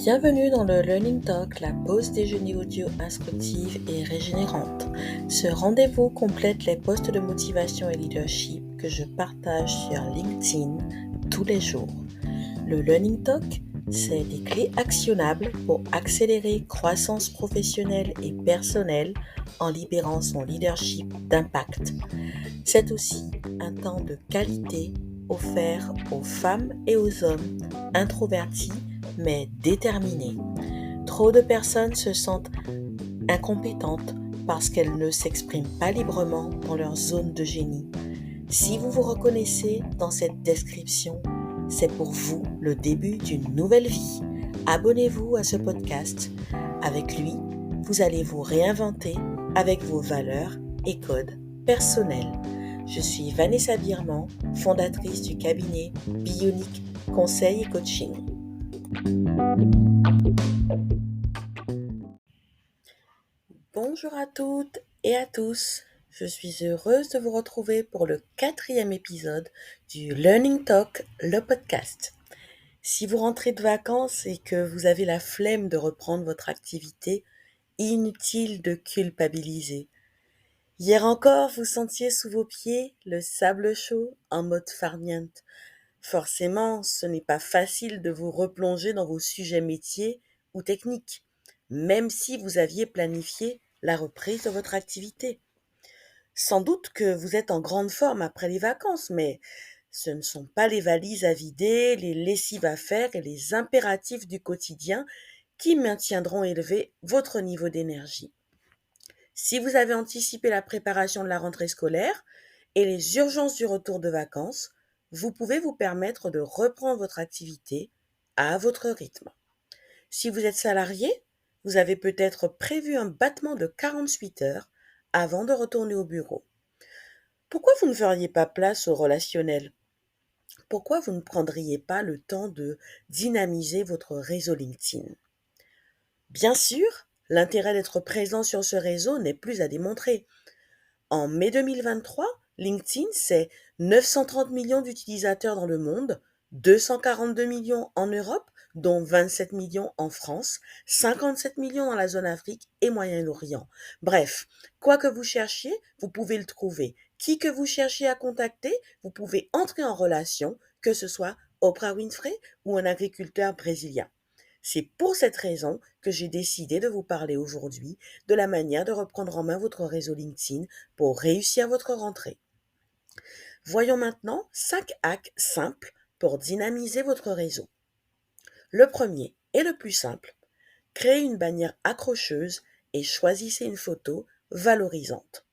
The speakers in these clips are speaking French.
Bienvenue dans le Learning Talk, la pause déjeuner audio instructive et régénérante. Ce rendez-vous complète les posts de motivation et leadership que je partage sur LinkedIn tous les jours. Le Learning Talk, c'est des clés actionnables pour accélérer croissance professionnelle et personnelle en libérant son leadership d'impact. C'est aussi un temps de qualité offert aux femmes et aux hommes introvertis mais déterminés. Trop de personnes se sentent incompétentes parce qu'elles ne s'expriment pas librement dans leur zone de génie. Si vous vous reconnaissez dans cette description, c'est pour vous le début d'une nouvelle vie. Abonnez-vous à ce podcast. Avec lui, vous allez vous réinventer avec vos valeurs et codes personnels. Je suis Vanessa Birman, fondatrice du cabinet Bionic Conseil et Coaching. Bonjour à toutes et à tous. Je suis heureuse de vous retrouver pour le 4e épisode du Learning Talk, le podcast. Si vous rentrez de vacances et que vous avez la flemme de reprendre votre activité, inutile de culpabiliser. Hier encore, vous sentiez sous vos pieds le sable chaud en mode farniente. Forcément, ce n'est pas facile de vous replonger dans vos sujets métiers ou techniques, même si vous aviez planifié la reprise de votre activité. Sans doute que vous êtes en grande forme après les vacances, mais ce ne sont pas les valises à vider, les lessives à faire et les impératifs du quotidien qui maintiendront élevé votre niveau d'énergie. Si vous avez anticipé la préparation de la rentrée scolaire et les urgences du retour de vacances, vous pouvez vous permettre de reprendre votre activité à votre rythme. Si vous êtes salarié, vous avez peut-être prévu un battement de 48 heures avant de retourner au bureau. Pourquoi vous ne feriez pas place au relationnel ? Pourquoi vous ne prendriez pas le temps de dynamiser votre réseau LinkedIn ? Bien sûr, l'intérêt d'être présent sur ce réseau n'est plus à démontrer. En mai 2023, LinkedIn, c'est 930 millions d'utilisateurs dans le monde, 242 millions en Europe, dont 27 millions en France, 57 millions dans la zone Afrique et Moyen-Orient. Bref, quoi que vous cherchiez, vous pouvez le trouver. Qui que vous cherchiez à contacter, vous pouvez entrer en relation, que ce soit Oprah Winfrey ou un agriculteur brésilien. C'est pour cette raison que j'ai décidé de vous parler aujourd'hui de la manière de reprendre en main votre réseau LinkedIn pour réussir votre rentrée. Voyons maintenant 5 hacks simples pour dynamiser votre réseau. Le premier et le plus simple, créez une bannière accrocheuse et choisissez une photo valorisante.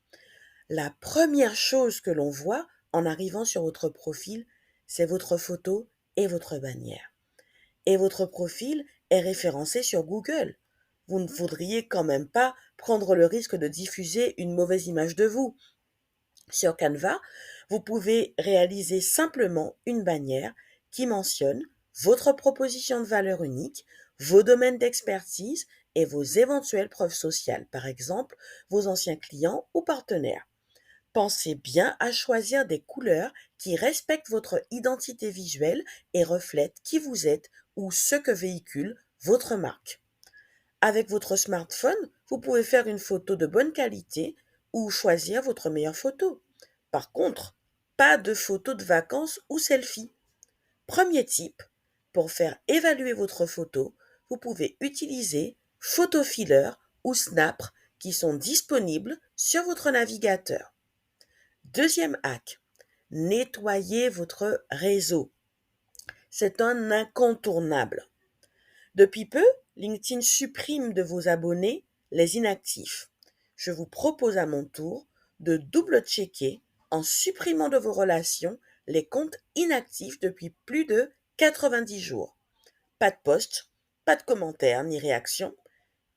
La première chose que l'on voit en arrivant sur votre profil, c'est votre photo et votre bannière. Et votre profil est référencé sur Google. Vous ne voudriez quand même pas prendre le risque de diffuser une mauvaise image de vous. Sur Canva, vous pouvez réaliser simplement une bannière qui mentionne votre proposition de valeur unique, vos domaines d'expertise et vos éventuelles preuves sociales, par exemple vos anciens clients ou partenaires. Pensez bien à choisir des couleurs qui respectent votre identité visuelle et reflètent qui vous êtes ou ce que véhicule votre marque. Avec votre smartphone, vous pouvez faire une photo de bonne qualité ou choisir votre meilleure photo. Par contre, pas de photos de vacances ou selfie. Premier type, pour faire évaluer votre photo, vous pouvez utiliser Photofiller ou Snap qui sont disponibles sur votre navigateur. Deuxième hack, nettoyez votre réseau. C'est un incontournable. Depuis peu, LinkedIn supprime de vos abonnés les inactifs. Je vous propose à mon tour de double-checker en supprimant de vos relations les comptes inactifs depuis plus de 90 jours. Pas de post, pas de commentaires ni réaction.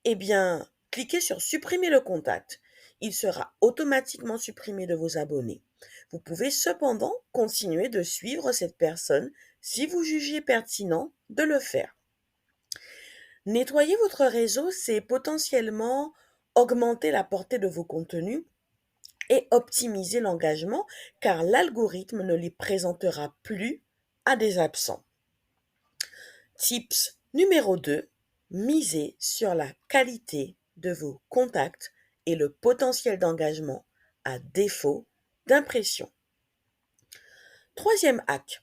Eh bien, cliquez sur supprimer le contact. Il sera automatiquement supprimé de vos abonnés. Vous pouvez cependant continuer de suivre cette personne si vous jugez pertinent de le faire. Nettoyer votre réseau, c'est potentiellement augmenter la portée de vos contenus et optimiser l'engagement car l'algorithme ne les présentera plus à des absents. Tips numéro 2, misez sur la qualité de vos contacts et le potentiel d'engagement à défaut d'impression. Troisième hack,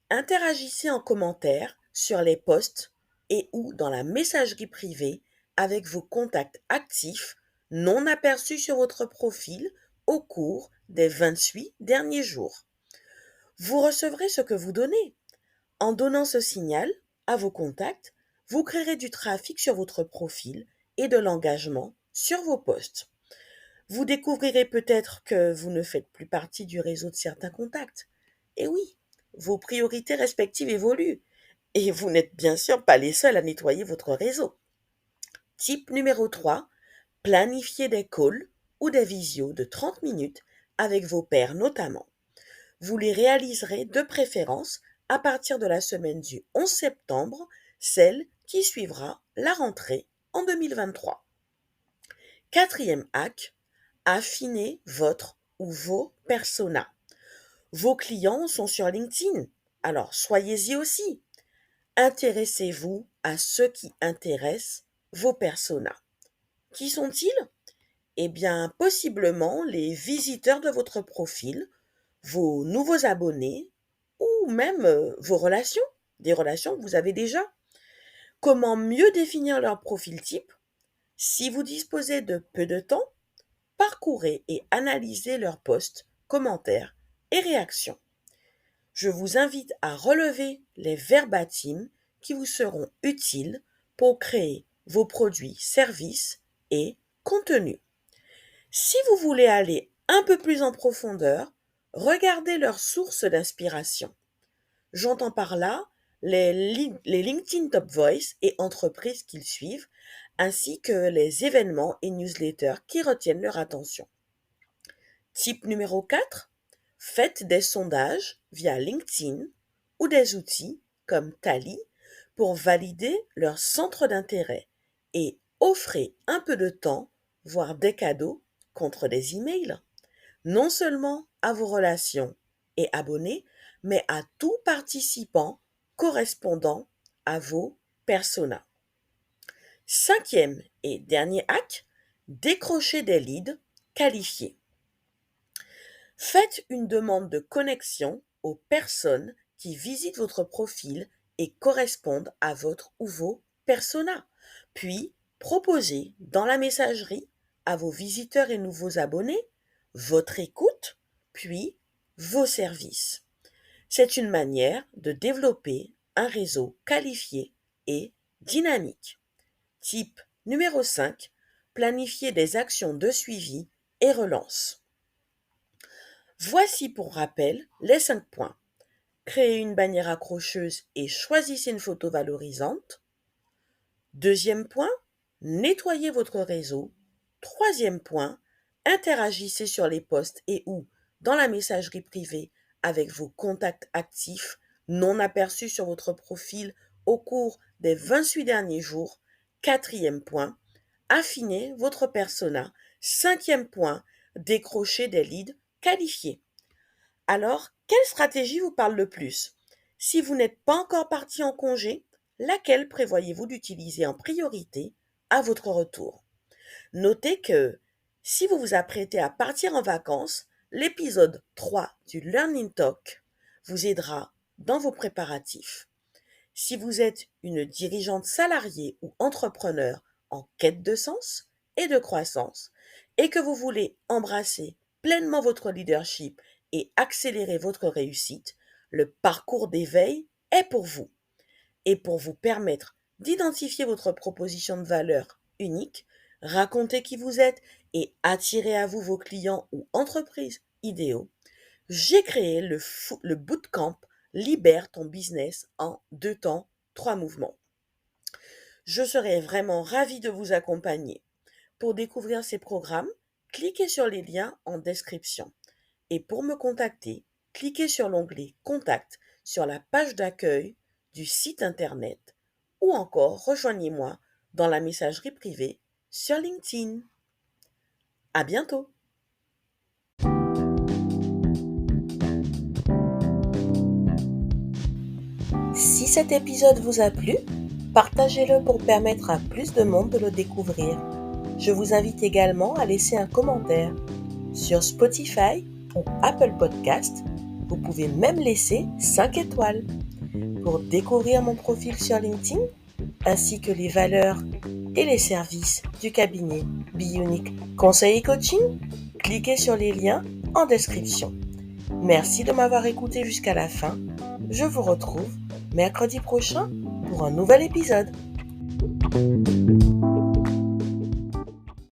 interagissez en commentaire sur les posts et ou dans la messagerie privée avec vos contacts actifs non aperçus sur votre profil au cours des 28 derniers jours. Vous recevrez ce que vous donnez. En donnant ce signal à vos contacts, vous créerez du trafic sur votre profil et de l'engagement sur vos posts. Vous découvrirez peut-être que vous ne faites plus partie du réseau de certains contacts. Et oui, vos priorités respectives évoluent. Et vous n'êtes bien sûr pas les seuls à nettoyer votre réseau. Type numéro 3, planifiez des calls ou des visios de 30 minutes avec vos pairs notamment. Vous les réaliserez de préférence à partir de la semaine du 11 septembre, celle qui suivra la rentrée en 2023. Quatrième hack, affinez votre ou vos personas. Vos clients sont sur LinkedIn, alors soyez-y aussi. Intéressez-vous à ce qui intéresse vos personas. Qui sont-ils? Eh bien, possiblement les visiteurs de votre profil, vos nouveaux abonnés ou même vos relations, des relations que vous avez déjà. Comment mieux définir leur profil type? Si vous disposez de peu de temps, parcourez et analysez leurs posts, commentaires et réactions. Je vous invite à relever les verbatims qui vous seront utiles pour créer vos produits, services et contenus. Si vous voulez aller un peu plus en profondeur, regardez leurs sources d'inspiration. J'entends par là les LinkedIn Top Voice et entreprises qu'ils suivent, ainsi que les événements et newsletters qui retiennent leur attention. Type numéro 4, faites des sondages via LinkedIn ou des outils comme Tally pour valider leur centre d'intérêt et offrez un peu de temps, voire des cadeaux contre des emails, non seulement à vos relations et abonnés, mais à tout participant correspondant à vos personas. Cinquième et dernier hack, décrochez des leads qualifiés. Faites une demande de connexion aux personnes qui visitent votre profil et correspondent à votre ou vos personas. Puis, proposez dans la messagerie à vos visiteurs et nouveaux abonnés votre écoute, puis vos services. C'est une manière de développer un réseau qualifié et dynamique. Type numéro 5, planifier des actions de suivi et relance. Voici pour rappel les 5 points. Créez une bannière accrocheuse et choisissez une photo valorisante. Deuxième point, nettoyez votre réseau. Troisième point, interagissez sur les posts et ou dans la messagerie privée avec vos contacts actifs non aperçus sur votre profil au cours des 28 derniers jours. Quatrième point, affinez votre persona. Cinquième point, décrochez des leads qualifiés. Alors, quelle stratégie vous parle le plus? Si vous n'êtes pas encore parti en congé, laquelle prévoyez-vous d'utiliser en priorité à votre retour? Notez que si vous vous apprêtez à partir en vacances, l'épisode 3 du Learning Talk vous aidera dans vos préparatifs. Si vous êtes une dirigeante salariée ou entrepreneur en quête de sens et de croissance et que vous voulez embrasser pleinement votre leadership et accélérer votre réussite, le parcours d'éveil est pour vous. Et pour vous permettre d'identifier votre proposition de valeur unique, raconter qui vous êtes et attirer à vous vos clients ou entreprises idéaux, j'ai créé le bootcamp Libère ton business en 2 temps, 3 mouvements. Je serai vraiment ravie de vous accompagner. Pour découvrir ces programmes, cliquez sur les liens en description. Et pour me contacter, cliquez sur l'onglet Contact sur la page d'accueil du site internet ou encore rejoignez-moi dans la messagerie privée sur LinkedIn. À bientôt! Si cet épisode vous a plu, Partagez-le pour permettre à plus de monde de le découvrir. Je vous invite également à laisser un commentaire. Sur Spotify ou Apple Podcast, vous pouvez même laisser 5 étoiles. Pour découvrir mon profil sur LinkedIn, ainsi que les valeurs et les services du cabinet Bionic Conseil et Coaching, cliquez sur les liens en description. Merci de m'avoir écouté jusqu'à la fin. Je vous retrouve mercredi prochain pour un nouvel épisode.